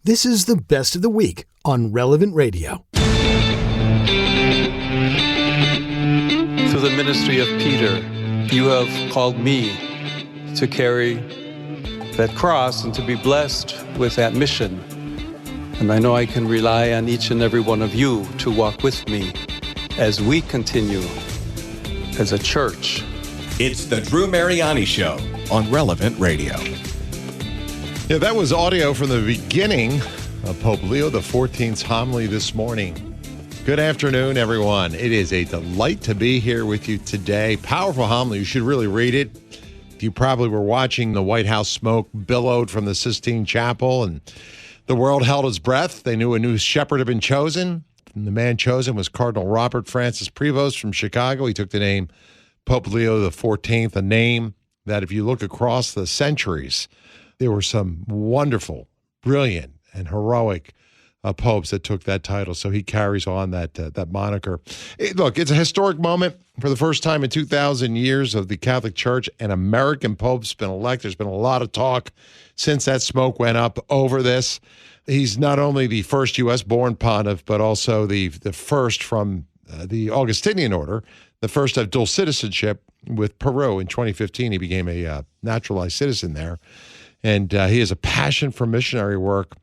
This is the best of the week on Relevant Radio. Through the ministry of Peter, you have called me to carry that cross and to be blessed with that mission. And I know I can rely on each and every one of you to walk with me as we continue as a church. It's the Drew Mariani Show on Relevant Radio. Yeah, that was audio from the beginning of Pope Leo XIV's homily this morning. Good afternoon, everyone. It is a delight to be here with you today. Powerful homily. You should really read it. You probably were watching the White House smoke billowed from the Sistine Chapel, and the world held its breath. They knew a new shepherd had been chosen. And the man chosen was Cardinal Robert Francis Prevost from Chicago. He took the name Pope Leo XIV, a name that if you look across the centuries, there were some wonderful, brilliant, and heroic popes that took that title. So he carries on that moniker. Look, it's a historic moment. For the first time in 2,000 years of the Catholic Church, an American pope's been elected. There's been a lot of talk since that smoke went up over this. He's not only the first U.S.-born pontiff, but also the first from the Augustinian order, the first of dual citizenship with Peru. In 2015, he became a naturalized citizen there. And he has a passion for missionary work.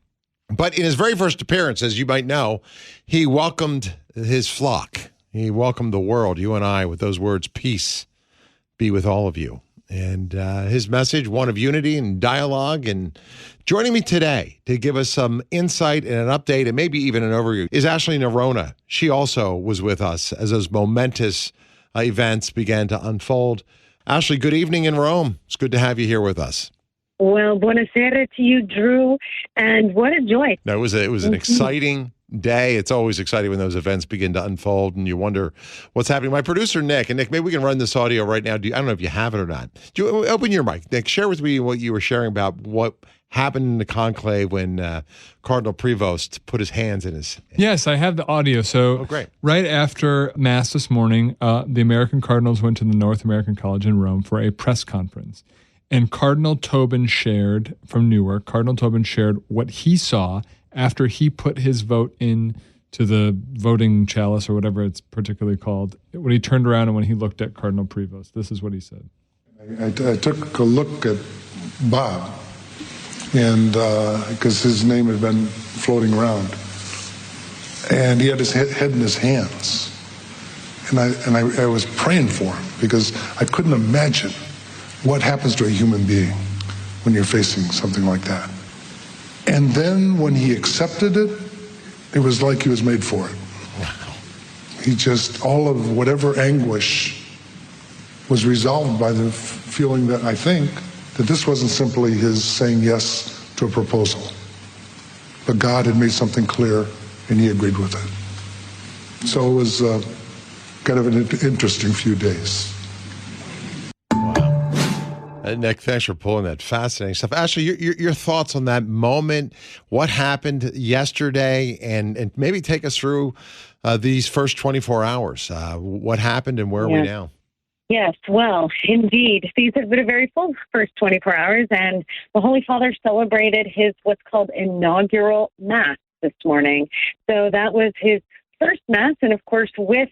But in his very first appearance, as you might know, he welcomed his flock. He welcomed the world, you and I, with those words, peace be with all of you. And his message, one of unity and dialogue. And joining me today to give us some insight and an update and maybe even an overview is Ashley Noronha. She also was with us as those momentous events began to unfold. Ashley, good evening in Rome. It's good to have you here with us. Well, buonasera to you, Drew, and what a joy. No, it was an exciting day. It's always exciting when those events begin to unfold and you wonder what's happening. My producer, Nick, maybe we can run this audio right now. I don't know if you have it or not. Do you open your mic? Nick, share with me what you were sharing about what happened in the conclave when Cardinal Prevost put his hands in his... Yes, I have the audio. So great. Right after Mass this morning, the American Cardinals went to the North American College in Rome for a press conference. And Cardinal Tobin shared from Newark, Cardinal Tobin shared what he saw after he put his vote in to the voting chalice or whatever it's particularly called, when he turned around and when he looked at Cardinal Prevost. This is what he said. I took a look at Bob, and because his name had been floating around, and he had his head in his hands. And I was praying for him because I couldn't imagine what happens to a human being when you're facing something like that. And then when he accepted it, it was like he was made for it. Wow. He just, all of whatever anguish was resolved by the feeling that I think that this wasn't simply his saying yes to a proposal, but God had made something clear and he agreed with it. So it was kind of an interesting few days. Nick, thanks for pulling that fascinating stuff. Ashley, your thoughts on that moment, what happened yesterday, and maybe take us through these first 24 hours. What happened and where are we now? Yes, well, indeed. These have been a very full first 24 hours, and the Holy Father celebrated his what's called inaugural Mass this morning. So that was his first Mass, and of course with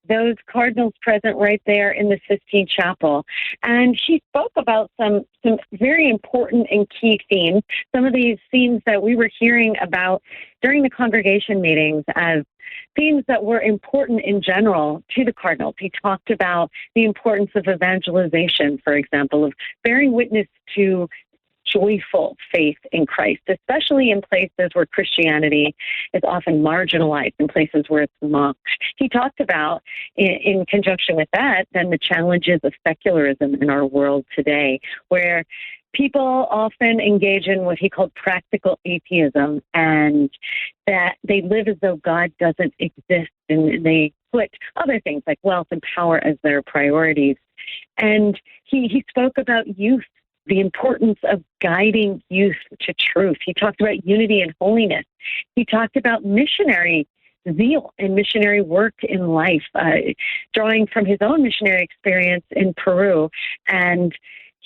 those cardinals present right there in the Sistine Chapel. And he spoke about some very important and key themes, some of these themes that we were hearing about during the congregation meetings as themes that were important in general to the cardinals. He talked about the importance of evangelization, for example, of bearing witness to joyful faith in Christ, especially in places where Christianity is often marginalized, in places where it's mocked. He talked about, in conjunction with that, then the challenges of secularism in our world today, where people often engage in what he called practical atheism, and that they live as though God doesn't exist, and they put other things like wealth and power as their priorities. And he spoke about youth, the importance of guiding youth to truth. He talked about unity and holiness. He talked about missionary zeal and missionary work in life, drawing from his own missionary experience in Peru. And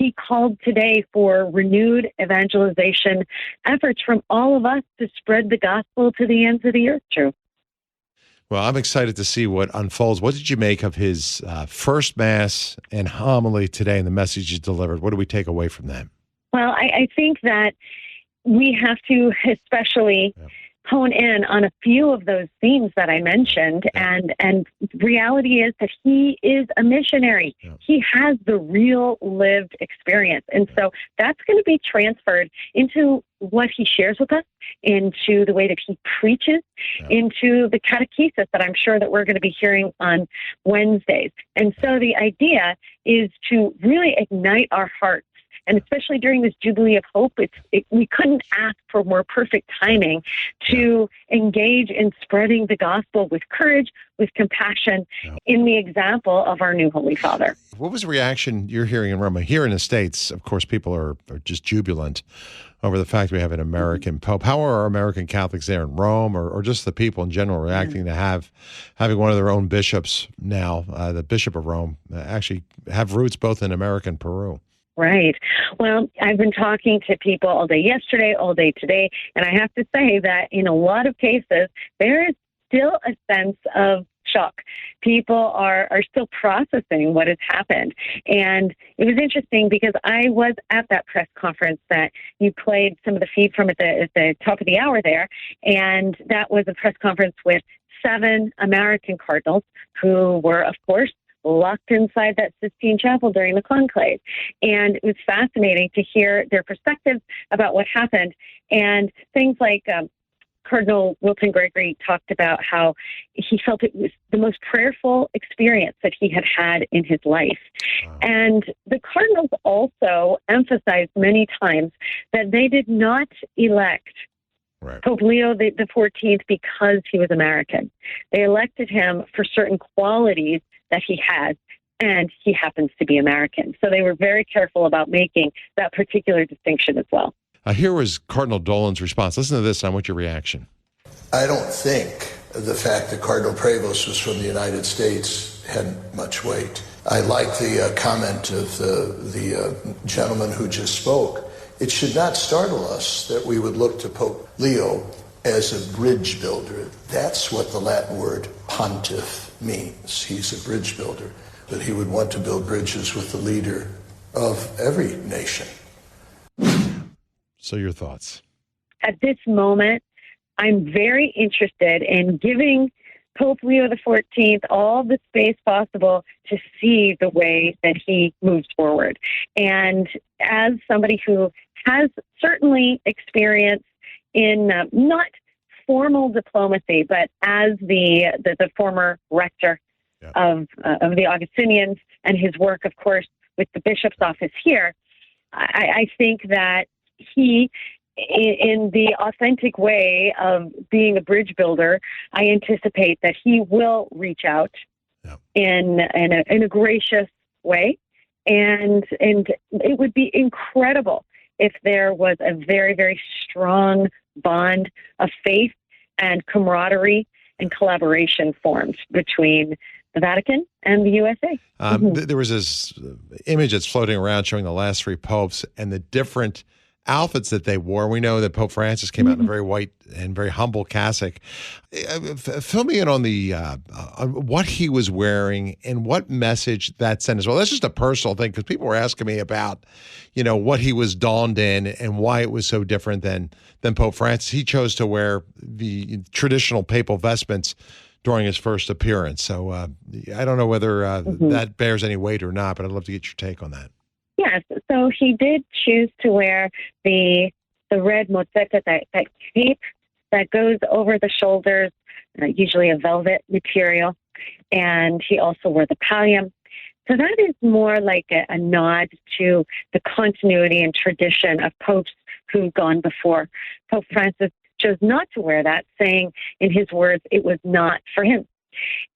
he called today for renewed evangelization efforts from all of us to spread the gospel to the ends of the earth, Drew. Well, I'm excited to see what unfolds. What did you make of his first Mass and homily today and the message he delivered? What do we take away from that? Well, I think that we have to especially hone in on a few of those themes that I mentioned. And reality is that he is a missionary. He has the real lived experience. And so that's going to be transferred into what he shares with us, into the way that he preaches, into the catechesis that I'm sure that we're going to be hearing on Wednesdays. And so the idea is to really ignite our hearts. And especially during this Jubilee of Hope, we couldn't ask for more perfect timing to engage in spreading the gospel with courage, with compassion, in the example of our new Holy Father. What was the reaction you're hearing in Rome? Here in the States, of course, people are just jubilant over the fact we have an American Pope. How are our American Catholics there in Rome, or just the people in general reacting to having one of their own bishops now, the Bishop of Rome, actually have roots both in America and Peru? Right. Well, I've been talking to people all day yesterday, all day today, and I have to say that in a lot of cases, there is still a sense of shock. People are still processing what has happened. And it was interesting because I was at that press conference that you played some of the feed from at the top of the hour there, and that was a press conference with 7 American cardinals who were, of course, locked inside that Sistine Chapel during the Conclave. And it was fascinating to hear their perspectives about what happened. And things like Cardinal Wilton Gregory talked about how he felt it was the most prayerful experience that he had had in his life. Wow. And the cardinals also emphasized many times that they did not elect Pope Leo the 14th because he was American. They elected him for certain qualities that he has, and he happens to be American. So they were very careful about making that particular distinction as well. Here was Cardinal Dolan's response. Listen to this. I want your reaction. I don't think the fact that Cardinal Prevost was from the United States had much weight. I like the comment of the gentleman who just spoke. It should not startle us that we would look to Pope Leo as a bridge builder. That's what the Latin word pontiff means. He's a bridge builder, that he would want to build bridges with the leader of every nation. So your thoughts? At this moment, I'm very interested in giving Pope Leo XIV all the space possible to see the way that he moves forward. And as somebody who has certainly experience in not formal diplomacy, but as the former rector of the Augustinians and his work, of course, with the bishop's office here, I think that he, in the authentic way of being a bridge builder, I anticipate that he will reach out in a gracious way, and it would be incredible if there was a very, very strong bond of faith and camaraderie and collaboration formed between the Vatican and the USA. There was this image that's floating around showing the last 3 popes and the different outfits that they wore. We know that Pope Francis came out in a very white and very humble cassock. Fill me in on the on what he was wearing and what message that sent as well. That's just a personal thing, because people were asking me about, what he was donned in and why it was so different than Pope Francis. He chose to wear the traditional papal vestments during his first appearance. So I don't know whether that bears any weight or not, but I'd love to get your take on that. Yes, so he did choose to wear the red mozzetta, that cape that goes over the shoulders, usually a velvet material, and he also wore the pallium. So that is more like a nod to the continuity and tradition of popes who've gone before. Pope Francis chose not to wear that, saying in his words, it was not for him.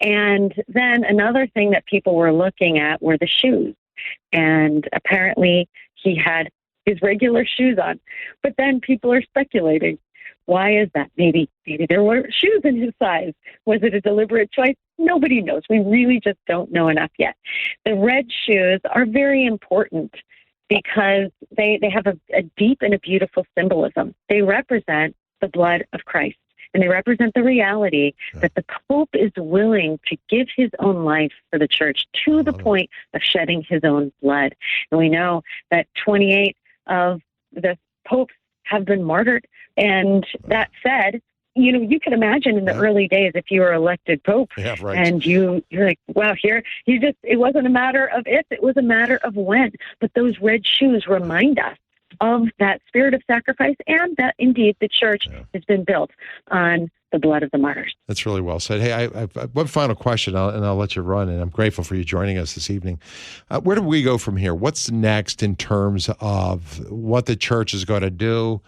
And then another thing that people were looking at were the shoes. And apparently he had his regular shoes on. But then people are speculating, why is that? Maybe there were shoes in his size. Was it a deliberate choice? Nobody knows. We really just don't know enough yet. The red shoes are very important because they have a deep and a beautiful symbolism. They represent the blood of Christ. And they represent the reality that the Pope is willing to give his own life for the church to the point of shedding his own blood. And we know that 28 of the popes have been martyred. And that said, you can imagine in the early days if you were elected Pope and you're like, wow, it wasn't a matter of if, it was a matter of when. But those red shoes remind us of that spirit of sacrifice, and that indeed the church has been built on the blood of the martyrs. That's really well said. Hey, I've one final question, and I'll let you run, and I'm grateful for you joining us this evening. Where do we go from here? What's next in terms of what the church is going to do,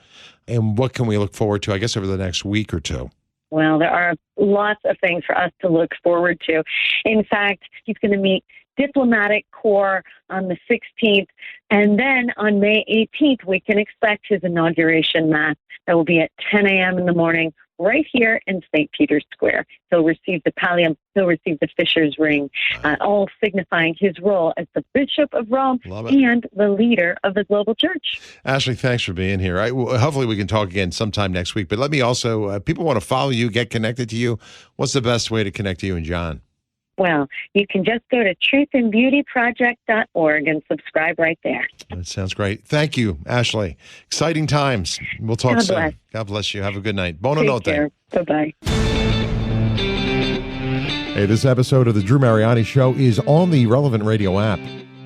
and what can we look forward to, I guess, over the next week or two? Well, there are lots of things for us to look forward to. In fact, he's going to meet diplomatic corps on the 16th. And then on May 18th, we can expect his inauguration mass. That will be at 10 a.m. in the morning, right here in St. Peter's Square. He'll receive the pallium, he'll receive the Fisher's Ring, all signifying his role as the Bishop of Rome and the leader of the global church. Ashley, thanks for being here. Hopefully we can talk again sometime next week. But let me also, people want to follow you, get connected to you. What's the best way to connect to you and John? Well, you can just go to truthandbeautyproject.org and subscribe right there. That sounds great. Thank you, Ashley. Exciting times. We'll talk soon. Bless. God bless you. Have a good night. Buona notte. Take care. Bye-bye. Hey, this episode of The Drew Mariani Show is on the Relevant Radio app.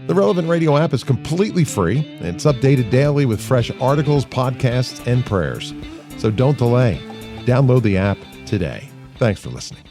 The Relevant Radio app is completely free, and it's updated daily with fresh articles, podcasts, and prayers. So don't delay. Download the app today. Thanks for listening.